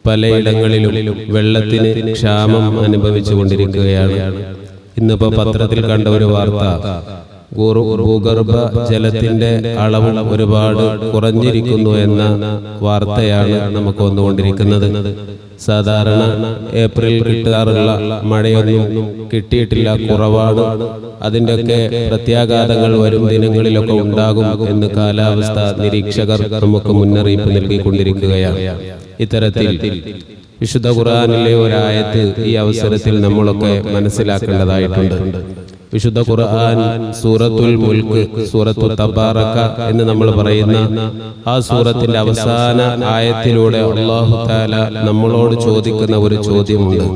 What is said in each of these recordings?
പലയിടങ്ങളിലും വെള്ളത്തിന് ക്ഷാമം അനുഭവിച്ചു കൊണ്ടിരിക്കുകയാണ്. ഇന്നിപ്പോൾ പത്രത്തിൽ കണ്ട ഒരു വാർത്ത, ഭൂഗർഭ ജലത്തിന്റെ അളവ് ഒരുപാട് കുറഞ്ഞിരിക്കുന്നു എന്ന വാർത്തയാണ് നമുക്ക് വന്നുകൊണ്ടിരിക്കുന്നത്. സാധാരണ ഏപ്രിൽ കിട്ടാറുള്ള മഴയൊന്നും കിട്ടിയിട്ടില്ല, കുറവാണ്. അതിൻ്റെയൊക്കെ പ്രത്യാഘാതങ്ങൾ വരും ദിനങ്ങളിലൊക്കെ ഉണ്ടാകും എന്ന് കാലാവസ്ഥ നിരീക്ഷകർ നമുക്ക് മുന്നറിയിപ്പ് നൽകിക്കൊണ്ടിരിക്കുകയാണ്. ഇത്തരത്തിൽ വിശുദ്ധ ഖുർആനിലെ ഒരായത്ത് ഈ അവസരത്തിൽ നമ്മളൊക്കെ മനസ്സിലാക്കേണ്ടതായിട്ടുണ്ട്. വിശുദ്ധ ഖുർആൻ സൂറത്തുൽ മുൽക്ക്, സൂറത്തു തബാറക എന്ന് നമ്മൾ പറയുന്ന ആ സൂറത്തിന്റെ അവസാന ആയത്തിലൂടെ അല്ലാഹു തആല നമ്മളോട് ചോദിക്കുന്ന ഒരു ചോദ്യമുണ്ട്.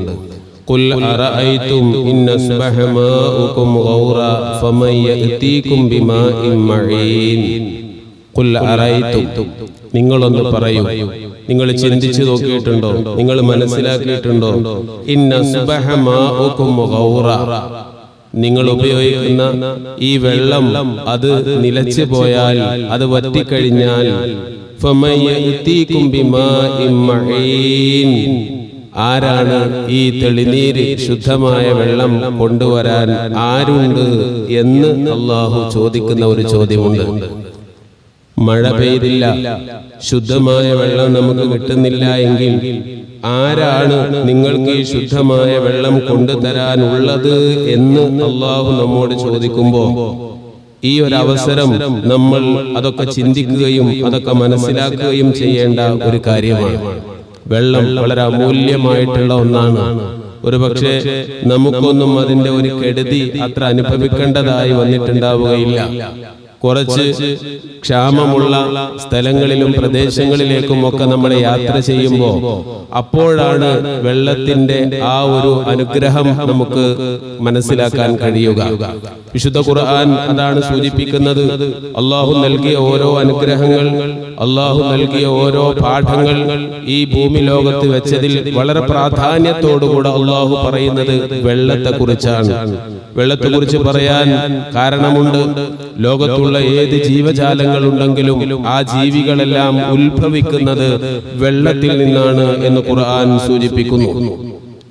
ഖുൽ അറഅയ്തും ഇൻ അസ്ബഹ മാഉകും ഗൗറ ഫമൻ യഅതീകും ബിമാഇൻ മഈൻ. ഖുൽ അറഅയ്തും, നിങ്ങളൊന്ന് പറയൂ, നിങ്ങൾ ചിന്തിച്ചു നോക്കിയിട്ടുണ്ടോ, നിങ്ങൾ മനസ്സിലാക്കിയിട്ടുണ്ടോ? ഇൻ അസ്ബഹ മാഉകും ഗൗറ, നിങ്ങൾ ഉപയോഗിക്കുന്ന ഈ വെള്ളം അത് നിലച്ചു പോയാൽ, അത് വറ്റിക്കഴിഞ്ഞാൽ, ആരാണ് ഈ തെളിനീര് ശുദ്ധമായ വെള്ളം കൊണ്ടുവരാൻ ആരുണ്ട് എന്ന് അല്ലാഹു ചോദിക്കുന്ന ഒരു ചോദ്യമുണ്ട്. മഴ പെയ്തില്ല, ശുദ്ധമായ വെള്ളം നമുക്ക് കിട്ടുന്നില്ല എങ്കിൽ ആരാണ് നിങ്ങൾക്ക് ഈ ശുദ്ധമായ വെള്ളം കൊണ്ടുതരാനുള്ളത് എന്ന് അല്ലാഹു നമ്മോട് ചോദിക്കുമ്പോൾ ഈ ഒരു അവസരം നമ്മൾ അതൊക്കെ ചിന്തിക്കുകയും അതൊക്കെ മനസ്സിലാക്കുകയും ചെയ്യേണ്ട ഒരു കാര്യമാണ്. വെള്ളം വളരെ അമൂല്യമായിട്ടുള്ള ഒന്നാണ്. ഒരു പക്ഷേ നമുക്കൊന്നും അതിന്റെ ഒരു കെടുതി അത്ര അനുഭവിക്കേണ്ടതായി വന്നിട്ടുണ്ടാവുകയില്ല. കുറച്ച് ക്ഷാമമുള്ള സ്ഥലങ്ങളിലും പ്രദേശങ്ങളിലേക്കും ഒക്കെ നമ്മൾ യാത്ര ചെയ്യുമ്പോൾ അപ്പോഴാണ് വെള്ളത്തിന്റെ ആ ഒരു അനുഗ്രഹം നമുക്ക് മനസ്സിലാക്കാൻ കഴിയുക. വിശുദ്ധ ഖുർആൻ അതാണ് സൂചിപ്പിക്കുന്നത്. അള്ളാഹു നൽകിയ ഓരോ അനുഗ്രഹങ്ങൾ, അള്ളാഹു നൽകിയ ഓരോ പാഠങ്ങൾ ഈ ഭൂമി ലോകത്ത് വെച്ചതിൽ വളരെ പ്രാധാന്യത്തോടുകൂടെ അള്ളാഹു പറയുന്നത് വെള്ളത്തെക്കുറിച്ചാണ്. വെള്ളത്തെക്കുറിച്ച് പറയാൻ കാരണമുണ്ട്. ലോകത്തുള്ള ഏത് ജീവജാലങ്ങൾ ഉണ്ടെങ്കിലും ആ ജീവികളെല്ലാം ഉത്ഭവിക്കുന്നത് വെള്ളത്തിൽ നിന്നാണ് എന്ന് ഖുർആൻ സൂചിപ്പിക്കുന്നു.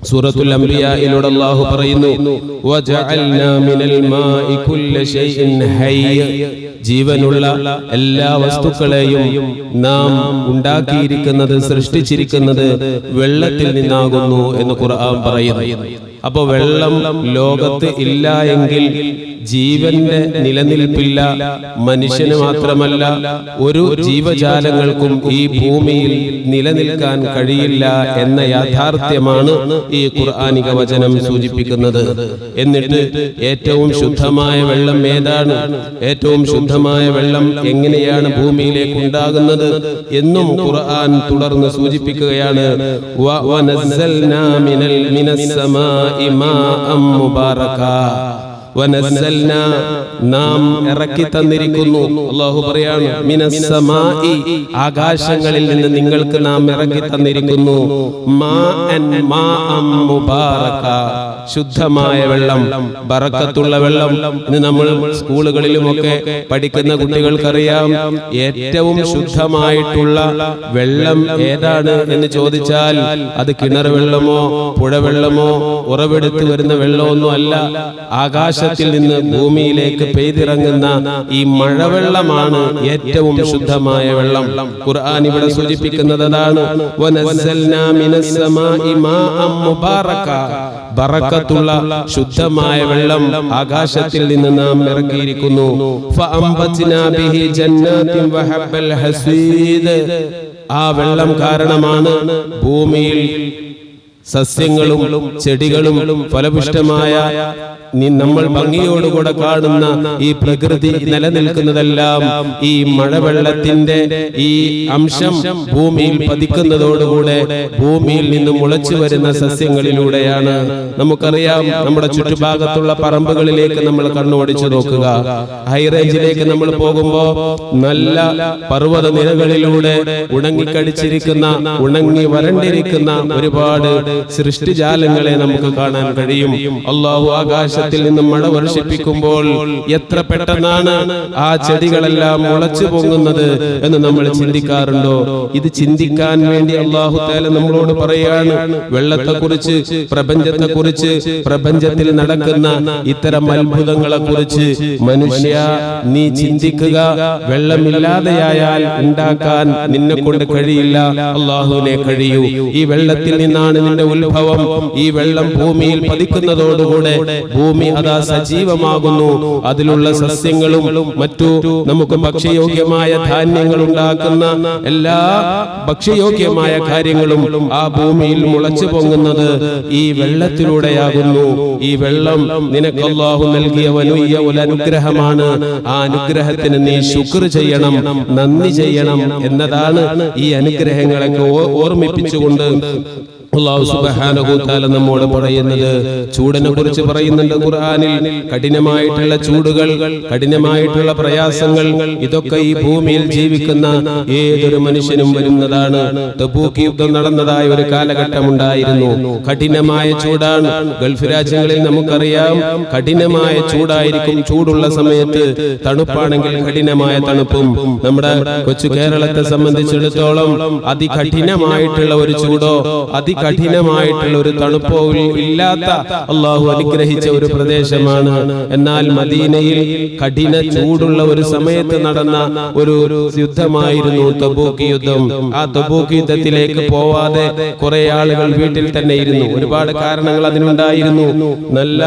സൂറത്തുൽ അംബിയായിലൂടെ അല്ലാഹു പറയുന്നു, വജഅൽനാ മിനൽ മാഇ കുല്ല ശൈഇൻ ഹയ്യ്, ജീവനുള്ള എല്ലാ വസ്തുക്കളെയും നാം ഉണ്ടാക്കിയിരിക്കുന്നത്, സൃഷ്ടിച്ചിരിക്കുന്നത് വെള്ളത്തിൽ നിന്നാകുന്നു എന്ന് ഖുർആൻ പറയുന്നു. അപ്പൊ വെള്ളം ലോകത്ത് ഇല്ല എങ്കിൽ ജീവന്റെ നിലനിൽപ്പില്ല. മനുഷ്യന് മാത്രമല്ല, ഒരു ജീവജാലങ്ങൾക്കും ഈ ഭൂമിയിൽ നിലനിൽക്കാൻ കഴിയില്ല എന്ന യാഥാർത്ഥ്യമാണ് ഈ ഖുർആനിക വചനം സൂചിപ്പിക്കുന്നത്. എന്നിട്ട് ഏറ്റവും ശുദ്ധമായ വെള്ളം ഏതാണ്, ഏറ്റവും ശുദ്ധമായ വെള്ളം എങ്ങനെയാണ് ഭൂമിയിലേക്ക് ഉണ്ടാകുന്നത് എന്നും ഖുർആൻ തുടർന്ന് സൂചിപ്പിക്കുകയാണ്. വനസ്സൽനാ മിനസ് സമാഇ മാഅം മുബാറക, വനസ്സൽനാ, നാം ഇറക്കി തന്നിരിക്കുന്നു. അല്ലാഹു പറയാണ്, മിനസ് സമാഇ, ആകാശങ്ങളിൽ നിന്ന് നിങ്ങൾക്ക് നാം ഇറക്കി തന്നിരിക്കുന്നു. മാഅൻ, മാഅം മുബാറക, ശുദ്ധമായ വെള്ളം, ബറക്കത്തുള്ള വെള്ളം. ഇന്ന് നമ്മൾ സ്കൂളുകളിലുമൊക്കെ പഠിക്കുന്ന കുട്ടികൾക്കറിയാം, ഏറ്റവും ശുദ്ധമായിട്ടുള്ള വെള്ളം ഏതാണ് എന്ന് ചോദിച്ചാൽ അത് കിണർ വെള്ളമോ പുഴവെള്ളമോ ഉറവെടുത്ത് വരുന്ന വെള്ളമൊന്നും അല്ല. ആകാശത്തിൽ നിന്ന് ഭൂമിയിലേക്ക് പെയ്തിറങ്ങുന്ന ഈ മഴവെള്ളമാണ് ഏറ്റവും ശുദ്ധമായ വെള്ളം. ഖുർആൻ ഇവിടെ സൂചിപ്പിക്കുന്നത് അതാണ്. വനസ്സൽനാ മിനസ് സമാഇ മാഅം മുബാറക, ബറക്കത്തുള്ള ശുദ്ധമായ വെള്ളം ആകാശത്തിൽ നിന്ന് നാം ഇറക്കിയിരിക്കുന്നു. ഫഅംബത്നാ ബിഹി ജന്നാത്തിൻ വഹബ്ബൽ ഹസീദ്, ആ വെള്ളം കാരണമാണ് ഭൂമിയിൽ സസ്യങ്ങളും ചെടികളും ഫലപുഷ്ടമായ നമ്മൾ ഭംഗിയോടുകൂടെ കാണുന്ന ഈ പ്രകൃതി നിലനിൽക്കുന്നതെല്ലാം ഈ മഴവെള്ളത്തിന്റെ ഈ അംശം ഭൂമിയിൽ പതിക്കുന്നതോടുകൂടെ ഭൂമിയിൽ നിന്ന് മുളച്ചു വരുന്ന സസ്യങ്ങളിലൂടെയാണ്. നമുക്കറിയാം, നമ്മുടെ ചുറ്റുഭാഗത്തുള്ള പറമ്പുകളിലേക്ക് നമ്മൾ കണ്ണോടിച്ചു നോക്കുക. ഹൈറേഞ്ചിലേക്ക് നമ്മൾ പോകുമ്പോൾ നല്ല പർവ്വത നിരകളിലൂടെ ഉണങ്ങിക്കടിച്ചിരിക്കുന്ന, ഉണങ്ങി വരണ്ടിരിക്കുന്ന ഒരുപാട് സൃഷ്ടിജാലങ്ങളെ നമുക്ക് കാണാൻ കഴിയും. അള്ളാഹു ആകാശത്തിൽ നിന്നും മഴ വർഷിപ്പിക്കുമ്പോൾ എത്ര പെട്ടെന്നാണ് ആ ചെടികളെല്ലാം മുളച്ചു പൊങ്ങുന്നത് എന്ന് നമ്മൾ ചിന്തിക്കാറുണ്ടോ? ഇത് ചിന്തിക്കാൻ വേണ്ടി അള്ളാഹു തആല നമ്മളോട് പറയാണ്. വെള്ളത്തെക്കുറിച്ച്, പ്രപഞ്ചത്തെക്കുറിച്ച്, പ്രപഞ്ചത്തിൽ നടക്കുന്ന ഇത്തരം അത്ഭുതങ്ങളെ കുറിച്ച് മനുഷ്യ നീ ചിന്തിക്കുക. വെള്ളമില്ലാതെയായാൽ ഉണ്ടാക്കാൻ നിന്നെ കൊണ്ട് കഴിയില്ല, അള്ളാഹുവിനെ കഴിയൂ. ഈ വെള്ളത്തിൽ നിന്നാണ് നിന്റെ ഉത്ഭവം. ഈ വെള്ളം ഭൂമിയിൽ പതിക്കുന്നതോടുകൂടെ ഭൂമി അതാ സജീവമാകുന്നു. അതിലുള്ള സസ്യങ്ങളും മറ്റു നമുക്ക് ഭക്ഷ്യയോഗ്യമായ ധാന്യങ്ങൾ ഉണ്ടാക്കുന്ന എല്ലാ ഭക്ഷ്യയോഗ്യമായ കാര്യങ്ങളും ആ ഭൂമിയിൽ മുളച്ചു പൊങ്ങുന്നത് ഈ വെള്ളത്തിലൂടെയാകുന്നു. ഈ വെള്ളം നിനക്ക് അല്ലാഹു നൽകിയ വലിയ ഒരു അനുഗ്രഹമാണ്. ആ അനുഗ്രഹത്തിന് നീ ശുക്ർ ചെയ്യണം, നന്ദി ചെയ്യണം എന്നതാണ് ഈ അനുഗ്രഹങ്ങളൊക്കെ ഓർമ്മിപ്പിച്ചുകൊണ്ട് അല്ലാഹു സുബ്ഹാനഹു തആല നമ്മോട് പറയുന്നത്. ചൂടിനെ കുറിച്ച് പറയുന്നുണ്ട് ഖുർആനിൽ. കഠിനമായിട്ടുള്ള ചൂടുകൾ, കഠിനമായിട്ടുള്ള പ്രയാസങ്ങൾ, ഇതൊക്കെ ഈ ഭൂമിയിൽ ജീവിക്കുന്ന ഏതൊരു മനുഷ്യനും വരുന്നതാണ്. തബൂക്ക് യുദ്ധം നടന്നതായ ഒരു കാലഘട്ടം ഉണ്ടായിരുന്നു. കഠിനമായ ചൂടാണ്. ഗൾഫ് രാജ്യങ്ങളിൽ നമുക്കറിയാം കഠിനമായ ചൂടായിരിക്കും. ചൂടുള്ള സമയത്ത് തണുപ്പാണെങ്കിൽ കഠിനമായ തണുപ്പും. നമ്മുടെ കൊച്ചു കേരളത്തെ സംബന്ധിച്ചിടത്തോളം അതികഠിനമായിട്ടുള്ള ഒരു ചൂടോ കഠിനമായിട്ടുള്ള ഒരു തണുപ്പോ ഇല്ലാത്ത അള്ളാഹു അനുഗ്രഹിച്ച ഒരു പ്രദേശമാണ്. എന്നാൽ മദീനയിൽ കഠിന ചൂടുള്ള ഒരു സമയത്ത് നടന്ന ഒരു യുദ്ധമായിരുന്നു തബൂക്ക് യുദ്ധം. ആ തബൂക്ക് യുദ്ധത്തിലേക്ക് പോവാതെ കുറെ ആളുകൾ വീട്ടിൽ തന്നെ ഇരുന്നു. ഒരുപാട് കാരണങ്ങൾ അതിനുണ്ടായിരുന്നു. നല്ല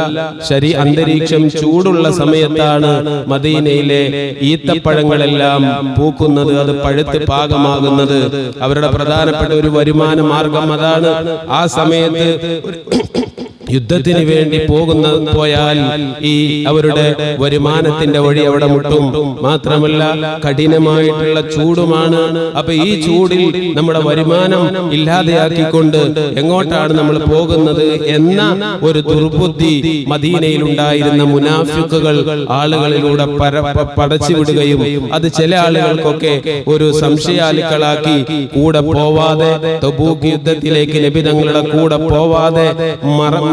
അന്തരീക്ഷം ചൂടുള്ള സമയത്താണ് മദീനയിലെ ഈത്തപ്പഴങ്ങളെല്ലാം പൂക്കുന്നത്, അത് പഴുത്ത് പാകമാകുന്നത്. അവരുടെ പ്രധാനപ്പെട്ട ഒരു വരുമാന മാർഗം അതാണ്. ആ സമയത്ത് യുദ്ധത്തിന് വേണ്ടി പോയാൽ ഈ അവരുടെ വരുമാനത്തിന്റെ വഴി അവിടെ മുട്ടും. മാത്രമല്ല കഠിനമായിട്ടുള്ള ചൂടുമാണ്. അപ്പൊ ഈ ചൂടിൽ നമ്മുടെ വരുമാനം ഇല്ലാതെയാക്കിക്കൊണ്ട് എങ്ങോട്ടാണ് നമ്മൾ പോകുന്നത് എന്ന ഒരു ദുർബുദ്ധി മദീനയിൽ ഉണ്ടായിരുന്ന മുനാഫിക്കുകൾ ആളുകളിലൂടെ പടച്ചുവിടുകയും അത് ചില ആളുകൾക്കൊക്കെ ഒരു സംശയാലുക്കളാക്കി കൂടെ പോവാതെ തബൂക്ക് യുദ്ധത്തിലേക്ക് നബി തങ്ങളുടെ കൂടെ പോവാതെ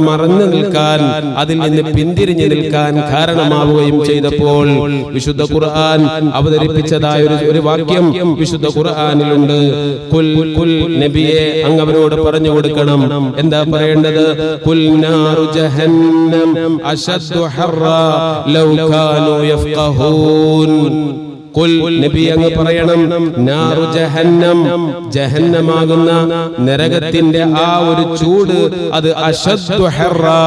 മറന്നു നിൽക്കാൻ, അതിൽ നിന്ന് പിന്തിരിഞ്ഞു നിൽക്കാൻ കാരണമാവുകയും ചെയ്തപ്പോൾ വിശുദ്ധ ഖുർആൻ അവതരിപ്പിച്ചതായ ഒരു വാക്യം വിശുദ്ധ ഖുർആനിലുണ്ട്. നബിയെ അങ്ങ് അവരോട് പറഞ്ഞു കൊടുക്കണം. എന്താ പറയേണ്ടത്? ഖുൽ നാറു ജഹന്നം അശദ്ദു ഹർറാ ലൗ കാനൂ യഫ്ഖഹൂൻ. നബി അങ്ങ് പറയണം, നാറു ജഹന്നം, ജഹന്നമാകുന്ന നരകത്തിന്റെ ആ ഒരു ചൂട് അത് അശദ്ദു ഹർറാ,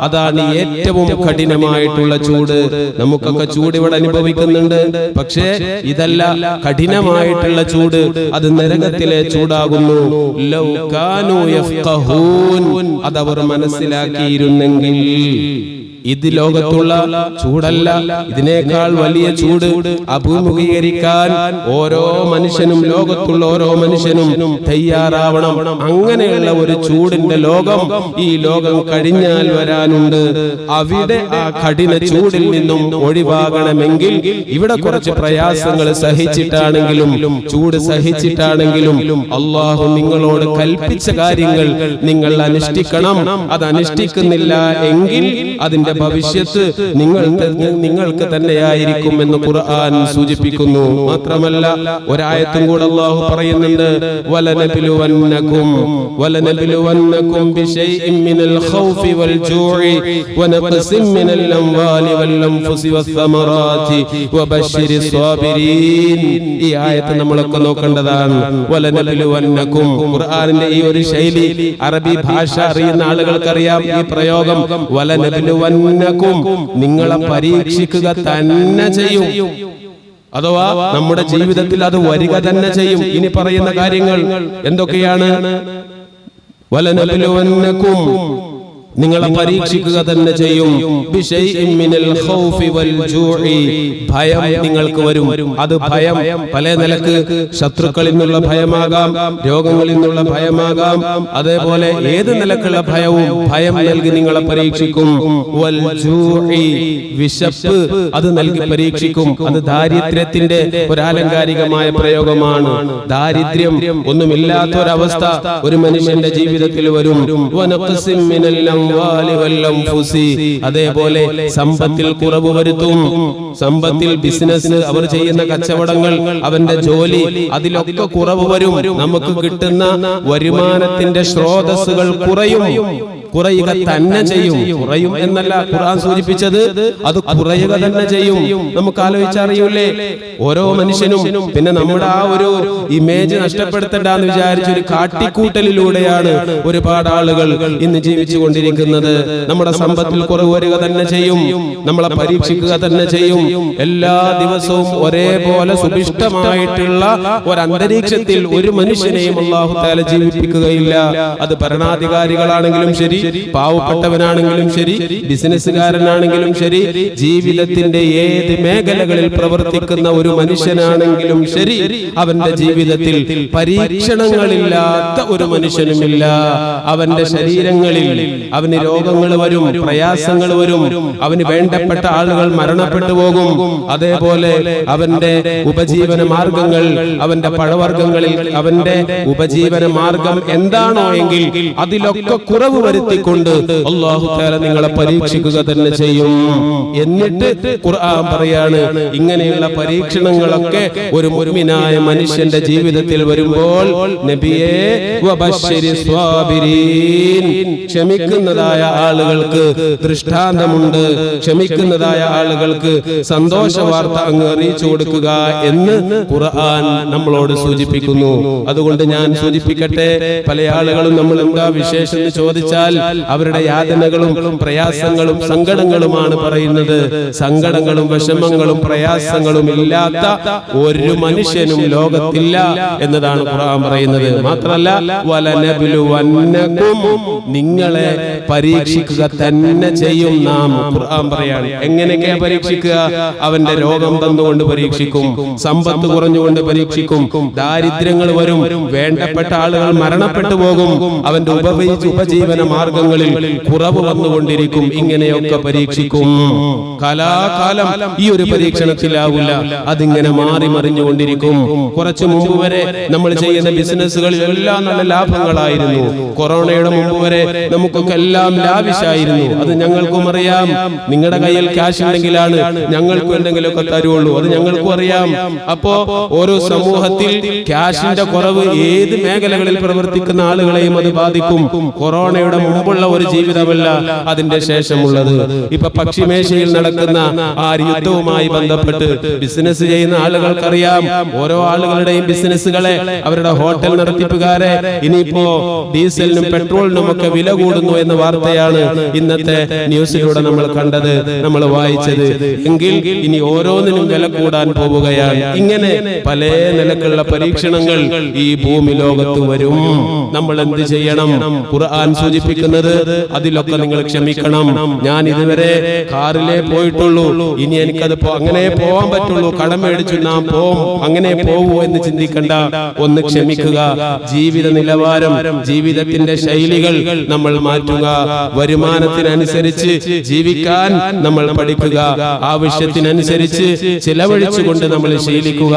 അതാണ് ഏറ്റവും കഠിനമായിട്ടുള്ള ചൂട്. നമുക്കൊക്കെ ചൂട് ഇവിടെ അനുഭവിക്കുന്നുണ്ട്. പക്ഷേ ഇതല്ല കഠിനമായിട്ടുള്ള ചൂട്, അത് നരകത്തിലെ ചൂടാകുന്നു. ലൗ കാനൂ യഫ്ഖഹൂൻ, അതവർ മനസ്സിലാക്കിയിരുന്നെങ്കിൽ. ഇത് ലോകത്തുള്ള ചൂടല്ല, ഇതിനേക്കാൾ വലിയ ചൂട് അഭിമുഖീകരിക്കാൻ ഓരോ മനുഷ്യനും, ലോകത്തുള്ള ഓരോ മനുഷ്യനും തയ്യാറാവണം. അങ്ങനെയുള്ള ഒരു ചൂടിന്റെ ലോകം ഈ ലോകം കഴിഞ്ഞാൽ വരാനുണ്ട്. അവിടെ ആ കഠിന ചൂടിൽ നിന്നും ഒഴിവാകണമെങ്കിൽ ഇവിടെ കുറച്ച് പ്രയാസങ്ങൾ സഹിച്ചിട്ടാണെങ്കിലും, ചൂട് സഹിച്ചിട്ടാണെങ്കിലും അള്ളാഹു നിങ്ങളോട് കൽപ്പിച്ച കാര്യങ്ങൾ നിങ്ങൾ അനുഷ്ഠിക്കണം. അത് അനുഷ്ഠിക്കുന്നില്ല എങ്കിൽ അതിന്റെ ഭവിഷ്യത്ത് നിങ്ങൾക്ക് തന്നെയായിരിക്കും എന്ന് ഖുർആൻ സൂചിപ്പിക്കുന്നു. മാത്രമല്ല ഒരായത്തും കൂടെ അല്ലാഹു പറയുന്നുണ്ട്, വലനബ്ലുവന്നകും ബിശൈഇൻ മിനൽ ഖൗഫി വൽ ജൂഇ വനഖ്സിൻ മിനൽ അംവാലി വൽ അൻഫുസി വസ്സമറാത്തി വബശ്ശിരിസ് സ്വാബിരീൻ. ഈ ആയത്ത് നമ്മളൊക്കെ നോക്കേണ്ടതാണ്. വലനബ്ലുവന്നകും, ഖുർആനിന്റെ ഈ ഒരു ശൈലി അറബി ഭാഷ അറിയുന്ന ആളുകൾക്കറിയാം. ഈ പ്രയോഗം വലനബ്ലുവന്ന, നിങ്ങളെ പരീക്ഷിക്കുക തന്നെ ചെയ്യും, അഥവാ നമ്മുടെ ജീവിതത്തിൽ അത് വരിക തന്നെ ചെയ്യും. ഇനി പറയുന്ന കാര്യങ്ങൾ എന്തൊക്കെയാണ്? വലനബ്ലുവന്നകും നിങ്ങളെ പരീക്ഷിക്കുക തന്നെ ചെയ്യും. ബിശൈഇൻ മിനൽ ഖൗഫി വൽ ജൂഇ, ഭയം നിങ്ങൾക്ക് വരും. അത് ഭയം പല നിലക്ക്, ശത്രുക്കളിൽ നിന്നുള്ള ഭയമാകാം, രോഗങ്ങളിൽ നിന്നുള്ള ഭയമാകാം, അതേപോലെ ഏത് നിലക്കുള്ള ഭയവും ഭയം നൽകി നിങ്ങളെ പരീക്ഷിക്കും. വൽ ജൂഇ, വിശപ്പ് അത് നൽകി പരീക്ഷിക്കും. അത് ദാരിദ്ര്യത്തിന്റെ ഒരു ആലങ്കാരികമായ പ്രയോഗമാണ്. ദാരിദ്ര്യം ഒന്നുമില്ലാത്തൊരവസ്ഥ ഒരു മനുഷ്യന്റെ ജീവിതത്തിൽ വരും. വനഖസിം മിനൽ അതേപോലെ സമ്പത്തിൽ കുറവ് വരുത്തും. സമ്പത്തിൽ ബിസിനസ്, അവർ ചെയ്യുന്ന കച്ചവടങ്ങൾ, അവന്റെ ജോലി, അതിലൊക്കെ കുറവ് വരും. നമുക്ക് കിട്ടുന്ന വരുമാനത്തിന്റെ സ്രോതസ്സുകൾ കുറയുക തന്നെ ചെയ്യും. കുറയും എന്നല്ല ഖുർആൻ സൂചിപ്പിച്ചത്, അത് കുറയുക തന്നെ ചെയ്യും. നമുക്ക് ആലോചിച്ചറിയൂലേ, ഓരോ മനുഷ്യനും പിന്നെ നമ്മുടെ ആ ഒരു ഇമേജ് നഷ്ടപ്പെടുത്തണ്ടെന്ന് വിചാരിച്ചൊരു കാട്ടിക്കൂട്ടലിലൂടെയാണ് ഒരുപാട് ആളുകൾ ഇന്ന് ജീവിച്ചു കൊണ്ടിരിക്കുന്നത്. നമ്മുടെ സമ്പത്തിൽ കുറവ് വരിക തന്നെ ചെയ്യും, നമ്മളെ പരീക്ഷിക്കുക തന്നെ ചെയ്യും. എല്ലാ ദിവസവും ഒരേപോലെ സുഭിഷ്ടമായിട്ടുള്ള ഒരു അന്തരീക്ഷത്തിൽ ഒരു മനുഷ്യനെയും അല്ലാഹു തആല ജീവിപ്പിക്കുകയില്ല. അത് ഭരണാധികാരികളാണെങ്കിലും ശരി, പാവപ്പെട്ടവനാണെങ്കിലും ശരി, ബിസിനസ്സുകാരനാണെങ്കിലും ശരി, ജീവിതത്തിന്റെ ഏത് മേഖലകളിൽ പ്രവർത്തിക്കുന്ന ഒരു മനുഷ്യനാണെങ്കിലും ശരി, അവന്റെ ജീവിതത്തിൽ പരീക്ഷണങ്ങളില്ലാത്ത ഒരു മനുഷ്യനുമില്ല. അവന്റെ ശരീരങ്ങളിൽ അവന് രോഗങ്ങൾ വരും, പ്രയാസങ്ങൾ വരും, അവന് വേണ്ടപ്പെട്ട ആളുകൾ മരണപ്പെട്ടു പോകും. അതേപോലെ അവന്റെ ഉപജീവന മാർഗങ്ങൾ, അവന്റെ പഴവർഗ്ഗങ്ങളിൽ അവന്റെ ഉപജീവന മാർഗം എന്താണോ എങ്കിൽ അതിലൊക്കെ കുറവ് വരുത്തിക്കൊണ്ട് അല്ലാഹു തആല നിങ്ങളെ പരീക്ഷിക്കുക തന്നെ ചെയ്യും. എന്നിട്ട് ഖുർആൻ പറയാണ്, ഇങ്ങനെയുള്ള പരീക്ഷണങ്ങളൊക്കെ ഒരു മുഅ്മിനായ മനുഷ്യന്റെ ജീവിതത്തിൽ വരുമ്പോൾ നബിയേ വബശ്ശിരിസ് സ്വാബിരീൻ, ക്ഷമിക്കുന്നതായ ആളുകൾക്ക് ദൃഷ്ടാന്തമുണ്ട്, ക്ഷമിക്കുന്നതായ ആളുകൾക്ക് സന്തോഷ വാർത്ത അങ്ങ് അറിയിച്ചു കൊടുക്കുക എന്ന് ഖുർആൻ നമ്മളോട് സൂചിപ്പിക്കുന്നു. അതുകൊണ്ട് ഞാൻ സൂചിപ്പിക്കട്ടെ, പല ആളുകളും നമ്മൾ എന്താ വിശേഷം എന്ന് ചോദിച്ചാൽ അവരുടെ യാതനകളും പ്രയാസങ്ങളും സങ്കടങ്ങളുമാണ് പറയുന്നത്. സങ്കടങ്ങളും വിഷമങ്ങളും പ്രയാസങ്ങളും ഇല്ലാത്ത ഒരു മനുഷ്യനും ലോകത്തില്ല എന്നതാണ് ഖുർആൻ പറയുന്നത്. മാത്രമല്ല വലനബ്ലുവന്നകും, നിങ്ങളെ പരീക്ഷിക്കുക തന്നെ ചെയ്യും നാം. ഖുർആൻ പറയാണ് എങ്ങനെയൊക്കെയാ പരീക്ഷിക്കുക? അവന്റെ രോഗം തന്നുകൊണ്ട് പരീക്ഷിക്കും, സമ്പത്ത് കുറഞ്ഞുകൊണ്ട് പരീക്ഷിക്കും, ദാരിദ്ര്യങ്ങൾ വരും, വേണ്ടപ്പെട്ട ആളുകൾ മരണപ്പെട്ടു പോകും, അവന്റെ ഉപജീവന മാർഗങ്ങളിൽ കുറവ് വന്നുകൊണ്ടിരിക്കും. ഇങ്ങനെയൊക്കെ പരീക്ഷിക്കും. കാലാകാലം ഈ ഒരു പരീക്ഷണത്തിലാവില്ല, അതിങ്ങനെ മാറി മറിഞ്ഞുകൊണ്ടിരിക്കും. കുറച്ചു മുമ്പ് വരെ നമ്മൾ ചെയ്യുന്ന ബിസിനസ്സുകളിൽ എല്ലാം നല്ല ലാഭങ്ങളായിരുന്നു. കൊറോണയുടെ മുമ്പ് വരെ നമുക്കൊക്കെ എല്ലാം ലാവിശായിരുന്നു. അത് ഞങ്ങൾക്കും അറിയാം. നിങ്ങളുടെ കയ്യിൽ ക്യാഷ് ഉണ്ടെങ്കിലാണ് ഞങ്ങൾക്കും എന്തെങ്കിലുമൊക്കെ തരുള്ളൂ, അത് ഞങ്ങൾക്കും അറിയാം. അപ്പോ ഓരോ സമൂഹത്തിൽ ക്യാഷിന്റെ കുറവ് ഏത് മേഖലകളിൽ പ്രവർത്തിക്കുന്ന ആളുകളെയും അത് ബാധിക്കും. കൊറോണയുടെ മുമ്പുള്ള ഒരു ജീവിതമല്ല അതിന്റെ ശേഷമുള്ളത്. ഇപ്പൊ പക്ഷിമേശയിൽ നടക്കുന്ന ആ യുദ്ധവുമായി ബന്ധപ്പെട്ട് ബിസിനസ് ചെയ്യുന്ന ആളുകൾക്കറിയാം. ഓരോ ആളുകളുടെയും ബിസിനസ്സുകളെ, അവരുടെ ഹോട്ടൽ നടത്തിപ്പുകാരെ ഇനിയിപ്പോ ഡീസലിനും പെട്രോളിനും ഒക്കെ വില കൂടുന്നു എന്ന വാർത്തയാണ് ഇന്നത്തെ ന്യൂസിലൂടെ നമ്മൾ കണ്ടത്, നമ്മൾ വായിച്ചത്. എങ്കിൽ ഇനി ഓരോന്നിനും വില കൂടാൻ പോവുകയാണ്. ഇങ്ങനെ പല നിലക്കുള്ള പരീക്ഷണങ്ങൾ ഈ ഭൂമി ലോകത്ത് വരും. നമ്മൾ എന്ത് ചെയ്യണം? ഖുർആൻ സൂചിപ്പിക്കുന്നത് അതിലൊക്കെ നിങ്ങൾ ക്ഷമിക്കണം. ഞാൻ ഇതുവരെ കാറിലേ പോയിട്ടുള്ളൂ, ഇനി എനിക്കത് അങ്ങനെ പോവാൻ പറ്റുള്ളൂ, കടം മേടിച്ചു നാം പോവും, അങ്ങനെ പോവൂ എന്ന് ചിന്തിക്കണ്ട. ഒന്ന് ക്ഷമിക്കുക. ജീവിത നിലവാരം, ജീവിതത്തിന്റെ ശൈലികൾ നമ്മൾ മാറ്റുക. വരുമാനത്തിനനുസരിച്ച് ജീവിക്കാൻ നമ്മൾ പഠിക്കുക. ആവശ്യത്തിനനുസരിച്ച് ചിലവഴിച്ചുകൊണ്ട് നമ്മൾ ശീലിക്കുക.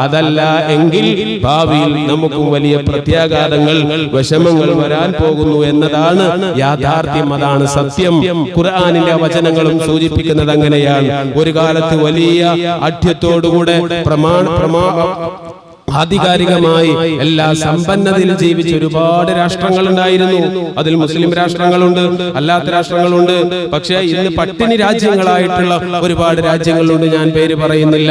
അതല്ല എങ്കിൽ ഭാവിയിൽ നമുക്കും വലിയ പ്രത്യാഘാതങ്ങൾ, വിഷമങ്ങൾ വരാൻ പോകുന്നു എന്നതാണ് യാഥാർത്ഥ്യം. അതാണ് സത്യം. ഖുർആനിന്റെ വചനങ്ങളും സൂചിപ്പിക്കുന്നത് അങ്ങനെയാണ്. ഒരു കാലത്ത് വലിയ അഠ്യത്തോടുകൂടെ ആധികാരികമായി എല്ലാ സമ്പന്നതയിൽ ജീവിച്ച ഒരുപാട് രാഷ്ട്രങ്ങൾ ഉണ്ടായിരുന്നു. അതിൽ മുസ്ലിം രാഷ്ട്രങ്ങളുണ്ട്, അല്ലാത്ത രാഷ്ട്രങ്ങളുണ്ട്. പക്ഷേ ഇന്ന് പട്ടിണി രാജ്യങ്ങളായിട്ടുള്ള ഒരുപാട് രാജ്യങ്ങളുണ്ട്. ഞാൻ പേര് പറയുന്നില്ല.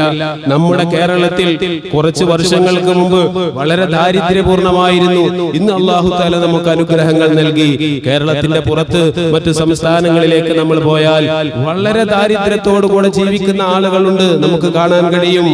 നമ്മുടെ കേരളത്തിൽ കുറച്ച് വർഷങ്ങൾക്ക് മുമ്പ് വളരെ ദാരിദ്ര്യപൂർണമായിരുന്നു. ഇന്ന് അല്ലാഹു തആല നമുക്ക് അനുഗ്രഹങ്ങൾ നൽകി. കേരളത്തിന്റെ പുറത്ത് മറ്റു സംസ്ഥാനങ്ങളിലേക്ക് നമ്മൾ പോയാൽ വളരെ ദാരിദ്ര്യത്തോടു കൂടെ ജീവിക്കുന്ന ആളുകളുണ്ട്, നമുക്ക് കാണാൻ കഴിയും.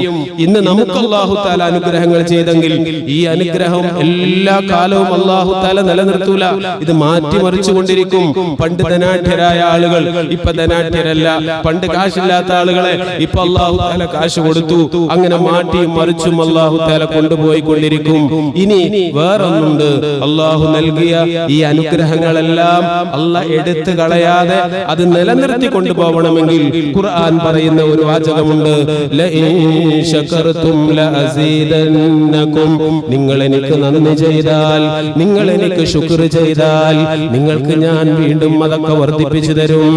ഇന്ന് നമുക്ക് അല്ലാഹു തആല അനുഗ്രഹങ്ങൾ അനുഗ്രഹങ്ങൾ ചെയ്തെങ്കിൽ ഈ അനുഗ്രഹം എല്ലാ കാലവും അല്ലാഹു തആല നിലനിർത്തൂല. ഇത് മാറ്റിമറിച്ചു കൊണ്ടിരിക്കും. പണ്ട് ധനാഢ്യരായ ആളുകൾ ഇപ്പൊ ധനാഢ്യരല്ല, പണ്ട് കാശില്ലാത്ത ആളുകളെ ഇപ്പൊ അല്ലാഹു തആല കാശ് കൊടുത്തു. അങ്ങനെ മാറ്റിയും മറിച്ചും അല്ലാഹു തആല കൊണ്ടുപോയി കൊണ്ടിരിക്കും. ഇനി വേറൊന്നുണ്ട്, അല്ലാഹു നൽകിയ ഈ അനുഗ്രഹങ്ങളെല്ലാം അല്ലാഹ് എടുത്തു കളയാതെ അത് നിലനിർത്തി കൊണ്ടുപോകണമെങ്കിൽ ഖുർആൻ പറയുന്ന ഒരു വാചകമുണ്ട്, ലഇൻ ശകർതും ലഅസീദന്നകും. നിങ്ങൾ എനിക്ക് നന്ദി ചെയ്താൽ, നിങ്ങൾ എനിക്ക് ശുക്ർ ചെയ്താൽ നിങ്ങൾക്ക് ഞാൻ വീണ്ടും അതൊക്കെ വർദ്ധിപ്പിച്ചു തരും.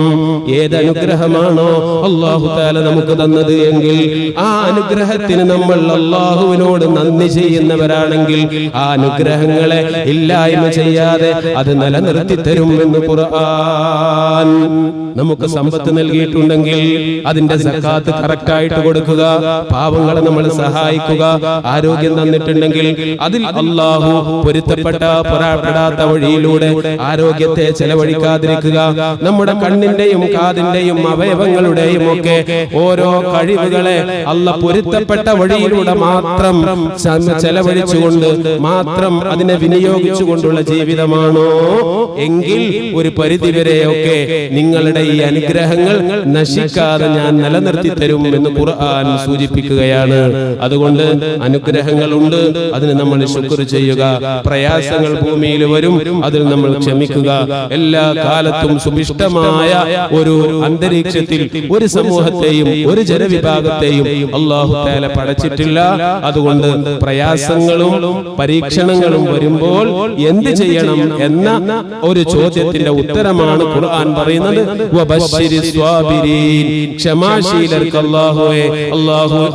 ഏത് അനുഗ്രഹമാണോ അല്ലാഹു തആല നമുക്ക് തന്നത് എങ്കിൽ ആ അനുഗ്രഹത്തിന് നമ്മൾ അല്ലാഹുവിനോട് നന്ദി ചെയ്യുന്നവരാണെങ്കിൽ ആ അനുഗ്രഹങ്ങളെ ഇല്ലായ്മ ചെയ്യാതെ അത് നിലനിർത്തി തരും എന്ന് ഖുർആൻ. നമുക്ക് സമ്പത്ത് നൽകിയിട്ടുണ്ടെങ്കിൽ അതിന്റെ സക്കാത്ത് കറക്റ്റ് ആയിട്ട് കൊടുക്കുക, പാവങ്ങളെ നമ്മൾ സഹായിക്കുക. ആരോഗ്യം തന്നിട്ടുണ്ടെങ്കിൽ അതിൽ അല്ലാഹു പൊരുത്തപ്പെടാത്ത വഴിയിലൂടെ ആരോഗ്യത്തെ ചെലവഴിക്കാതിരിക്കുക. നമ്മുടെ കണ്ണിന്റെയും കാതിന്റെയും അവയവങ്ങളുടെയും ഒക്കെ ഓരോ കഴിവുകളെ അല്ലാഹു പൊരുത്തപ്പെട്ട വഴിയിലൂടെ മാത്രം ചെലവഴിച്ചുകൊണ്ട് മാത്രം അതിനെ വിനിയോഗിച്ചുകൊണ്ടുള്ള ജീവിതമാണോ എങ്കിൽ ഒരു പരിധിവരെയൊക്കെ നിങ്ങളുടെ ഈ അനുഗ്രഹങ്ങൾ നശിക്കാതെ ഞാൻ നിലനിർത്തി തരും എന്ന് ഖുർആൻ സൂചിപ്പിക്കുകയാണ്. അതുകൊണ്ട് അനുഗ്രഹങ്ങളുണ്ട്, അതിന് നമ്മൾ ശുക്ർ ചെയ്യുക. പ്രയാസങ്ങൾ ഭൂമിയിൽ വരും, അതിൽ നമ്മൾ ക്ഷമിക്കുക. എല്ലാ കാലത്തും സുഭിഷ്ടമായ ഒരു അന്തരീക്ഷത്തിൽ ഒരു സമൂഹത്തെയും ഒരു ജനവിഭാഗത്തെയും അല്ലാഹു തആല പടച്ചിട്ടില്ല. അതുകൊണ്ട് പ്രയാസങ്ങളും പരീക്ഷണങ്ങളും വരുമ്പോൾ എന്ത് ചെയ്യണം എന്ന ഒരു ചോദ്യത്തിന്റെ ഉത്തരമാണ് ഖുർആൻ പറയുന്നത്. വബശ്ശിരിസ് സ്വാബിരീൻ. ക്ഷമാശീലർക്ക്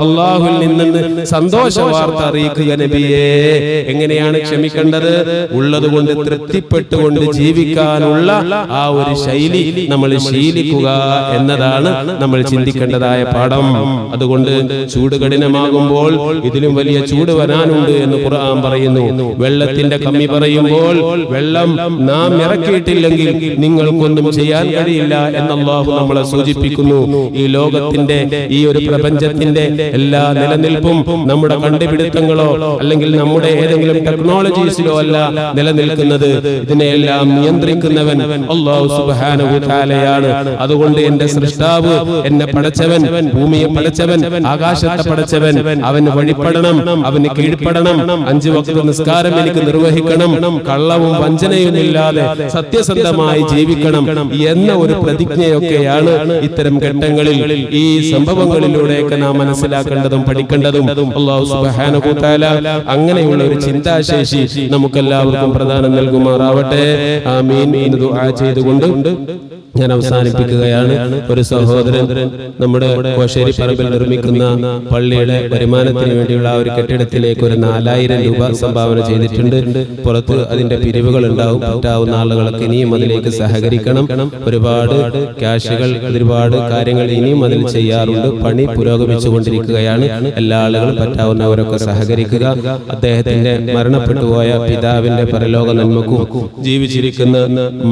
അല്ലാഹുവിൽ നിന്ന് സന്തോഷ വാർത്ത അറിയിക്കുക നബിയേ. എങ്ങനെയാണ് ക്ഷമിക്കേണ്ടത്? ഉള്ളതുകൊണ്ട് തൃപ്തിപ്പെട്ടുകൊണ്ട് ജീവിക്കാനുള്ള ആ ഒരു ശൈലി നമ്മൾ ശീലിക്കുക എന്നതാണ് നമ്മൾ ചിന്തിക്കേണ്ടതായ പാഠം. അതുകൊണ്ട് ചൂട് കഠിനമാകുമ്പോൾ ഇതിലും വലിയ ചൂട് വരാനുണ്ട് എന്ന് ഖുർആൻ പറയുന്നു. വെള്ളത്തിന്റെ കമ്മി പറയുമ്പോൾ വെള്ളം നാം ഇറക്കിയിട്ടില്ലെങ്കിൽ നിങ്ങൾക്കൊന്നും ചെയ്യാൻ കഴിയില്ല എന്ന് അല്ലാഹു നമ്മളെ സൂചിപ്പിക്കുന്നു. ഈ ലോകത്തിന്റെ ഈ ഒരു പ്രപഞ്ചത്തിന്റെ എല്ലാ നിലനിൽപ്പും നമ്മുടെ കണ്ടുപിടുത്തങ്ങളോ അല്ലെങ്കിൽ നമ്മുടെ ഏതെങ്കിലും ടെക്നോളജീസിലോ അല്ല നിലനിൽക്കുന്നത്. ഇതിനെല്ലാം നിയന്ത്രിക്കുന്നവൻ അല്ലാഹു സുബ്ഹാനഹു വ തആലയാണ്. അതുകൊണ്ട് എന്റെ സൃഷ്ടാവ്, എന്നെ പടച്ചവൻ, ഭൂമിയെ പടച്ചവൻ, ആകാശത്തെ പടച്ചവൻ, അവന് വഴിപ്പെടണം, അവന് കീഴ്പ്പെടണം. 5 വക്ത് നിസ്കാരം എനിക്ക് നിർവഹിക്കണം, കള്ളവും വഞ്ചനയും ഇല്ലാതെ സത്യസന്ധമായി ജീവിക്കണം എന്ന ഒരു പ്രതിജ്ഞയൊക്കെയാണ് ഇത്തരം ഘട്ടങ്ങളിൽ ഈ സംഭവങ്ങളിലൂടെയൊക്കെ നാം മനസ്സിലാക്കേണ്ടതും പഠിക്കേണ്ടതും. അല്ലാഹു സുബ്ഹാനഹു വ തആല അങ്ങനെയുള്ള ഒരു ചിന്താശേഷി നമുക്കെല്ലാവർക്കും പ്രദാനം നൽകുമാറാവട്ടെ. ആമീൻ എന്ന് ദുആ ചെയ്തുകൊണ്ട് ഞാൻ അവസാനിപ്പിക്കുകയാണ്. ഒരു സഹോദരൻ നമ്മുടെ കോശേരി പറമ്പിൽ നിർമ്മിക്കുന്ന പള്ളിയുടെ വരുമാനത്തിന് വേണ്ടിയുള്ള ആ ഒരു കെട്ടിടത്തിലേക്ക് ഒരു 4000 രൂപ സംഭാവന ചെയ്തിട്ടുണ്ട്. പുറത്ത് അതിന്റെ പിരിവുകൾ ഉണ്ടാവും. പറ്റാവുന്ന ആളുകളൊക്കെ ഇനിയും അതിലേക്ക് സഹകരിക്കണം. ഒരുപാട് ക്യാഷുകൾ, ഒരുപാട് കാര്യങ്ങൾ ഇനിയും അതിൽ ചെയ്യാറുണ്ട്. പണി പുരോഗമിച്ചുകൊണ്ടിരിക്കുകയാണ്. എല്ലാ ആളുകളും പറ്റാവുന്നവരൊക്കെ സഹകരിക്കുക. അദ്ദേഹത്തിന്റെ മരണപ്പെട്ടുപോയ പിതാവിന്റെ പരലോക നന്മക്കും ജീവിച്ചിരിക്കുന്ന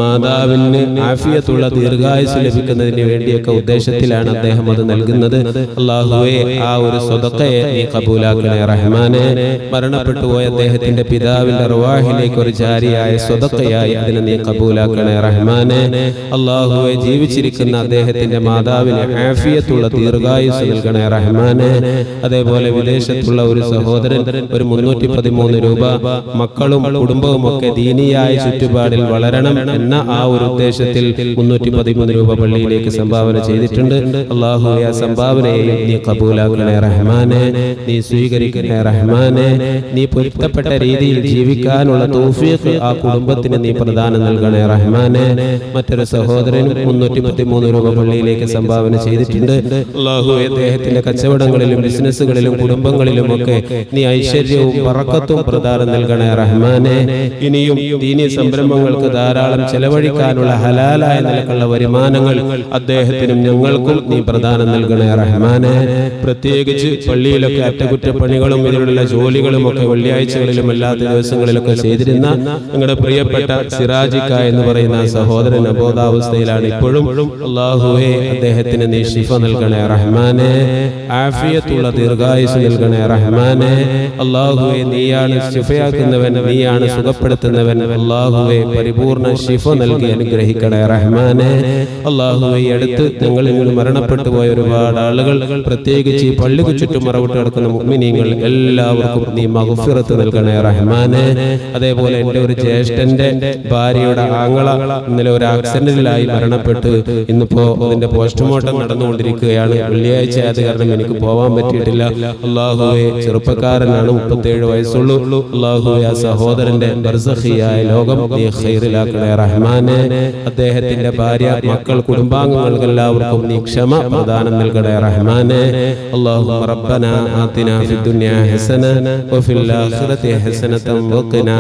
മാതാവിന് ആഫിയത്തുള്ള ദീർഘായുസ് ലഭിക്കുന്നതിന് വേണ്ടിയൊക്കെ ഉദ്ദേശത്തിലാണ് അദ്ദേഹം അത് നൽകുന്നത്. അല്ലാഹുവേ, ആ ഒരു സ്വതക്കയെ നീ കബൂലാക്കണേ റഹ്മാനെ. മരണപ്പെട്ടുപോയ അദ്ദേഹത്തിന്റെ പിതാവിന്റെ റവാഹിലേക്ക് ഒരു ജാരിയായ സ്വതക്കയായി അതിനെ നീ കബൂലാക്കണേ റഹ്മാനെ. അല്ലാഹുവേ, ജീവിച്ചിരിക്കുന്ന അദ്ദേഹത്തിന്റെ മാതാവിന് ആഫിയത്തുള്ള ദീർഘായുസ് നൽകണേ റഹ്മാനെ. അതേപോലെ വിദേശത്തുള്ള ഒരു സഹോദരൻ ഒരു 313 രൂപ മക്കളും കുടുംബവും ഒക്കെ ദീനിയായ ചുറ്റുപാടിൽ വളരണം എന്ന ആ ഒരു ഉദ്ദേശത്തിൽ 313 രൂപ പള്ളിയിലേക്ക് സംഭാവന ചെയ്തിട്ടുണ്ട്. അല്ലാഹുവേ, ആ സംഭാവനയെയും നീ കബൂലാക്കണേ റഹ്മാനെ, നീ സ്വീകരിക്കണേ റഹ്മാനെ. നീ പൊരുത്തപ്പെട്ട രീതിയിൽ ജീവിക്കാനുള്ള തൗഫീഖ് ആ കുടുംബത്തിന് നീ പ്രദാനം നൽകണേ റഹ്മാനെ. മറ്റൊരു സഹോദരൻ 313 രൂപ പള്ളിയിലേക്ക് സംഭാവന ചെയ്തിട്ടുണ്ട്. അല്ലാഹുവേ, അദ്ദേഹത്തിന്റെ കച്ചവടങ്ങളിലും ബിസിനസ്സുകളിലും കുടുംബങ്ങളിലും ഒക്കെ നീ ഐശ്വര്യവും ബറക്കത്തും പ്രദാനം നൽകണേ റഹ്മാനെ. ഇനിയും ദീനി സംരംഭങ്ങൾക്ക് ധാരാളം ചെലവഴിക്കാനുള്ള ഹലാലായ നിലക്കുള്ള വരുമാനങ്ങൾ അദ്ദേഹത്തിനും ഞങ്ങൾക്കും നീ പ്രദാനം നൽകണേ റഹ്മാനെ. പ്രത്യേകിച്ച് പള്ളിയിലൊക്കെ അറ്റകുറ്റപ്പണികളും ഇതിലുള്ള ജോലികളും ഒക്കെ വെള്ളിയാഴ്ചകളിലും അല്ലാത്ത ദിവസങ്ങളിലൊക്കെ ചെയ്തിരുന്ന ഞങ്ങളുടെ പ്രിയപ്പെട്ട സിറാജിക്ക എന്ന് പറയുന്ന സഹോദരൻ അബോധാവസ്ഥയിലാണ് ഇപ്പോഴും. അല്ലാഹുവേ അദ്ദേഹത്തിന് നീ ശിഫ നൽകണേ റഹ്മാനെ, ആഫിയത്തുള്ള ദീർഘായുസ് നൽകണേ റഹ്മാനെ. അല്ലാഹുവേ നീയാണ് ശിഫയാക്കുന്നവൻ, നീയാണ് സുഖപ്പെടുത്തുന്നവൻ. അല്ലാഹുവേ പരിപൂർണ ശിഫ നൽകി അനുഗ്രഹിക്കണേ റഹ്മാനെ. അല്ലാഹുവേ അടുത്ത് ഞങ്ങളിൽ നിന്ന് മരണപ്പെട്ടു പോയ ഒരുപാട് ആളുകൾ, പ്രത്യേകിച്ച് ഈ പള്ളിക്ക് ചുറ്റും മറവിട്ട് കിടക്കുന്ന മുഅ്മിനീങ്ങൾ എല്ലാവർക്കും നീ മഗ്ഫിറത്ത് നൽകണേ റഹ്മാനെ. അതേപോലെ എൻ്റെ ഒരു ജ്യേഷ്ഠന്റെ ഭാര്യയുടെ ആങ്ങള ഇന്നലെ ഒരു ആക്സിഡന്റിലായി മരണപ്പെട്ട് ഇന്നിപ്പോ അതിന്റെ പോസ്റ്റ്മോർട്ടം നടന്നുകൊണ്ടിരിക്കുകയാണ്. വെള്ളിയാഴ്ച ആയത് കാരണം എനിക്ക് പോവാൻ പറ്റിയിട്ടില്ല. അല്ലാഹുവേ ചെറുപ്പക്കാരനാണ്, 37 വയസ്സുള്ളൂ. അല്ലാഹുവേ ആ സഹോദരന്റെ ബർസഖിയായ ലോകം നീ ഖൈറിലാക്കണേ റഹ്മാനെ. അദ്ദേഹത്തിന്റെ ഭാര്യ, മക്കൾ, കുടുംബാംഗങ്ങൾക്ക് എല്ലാവർക്കും നീ ക്ഷമ പ്രദാനം നൽകണേ റഹ്മാനെ. അല്ലാഹുമ്മ റബ്ബനാ ആതിനാ ഫിദ്ദുനിയാ ഹസന വഫിൽ ആഖിറതി ഹസനതൻ വഖിനാ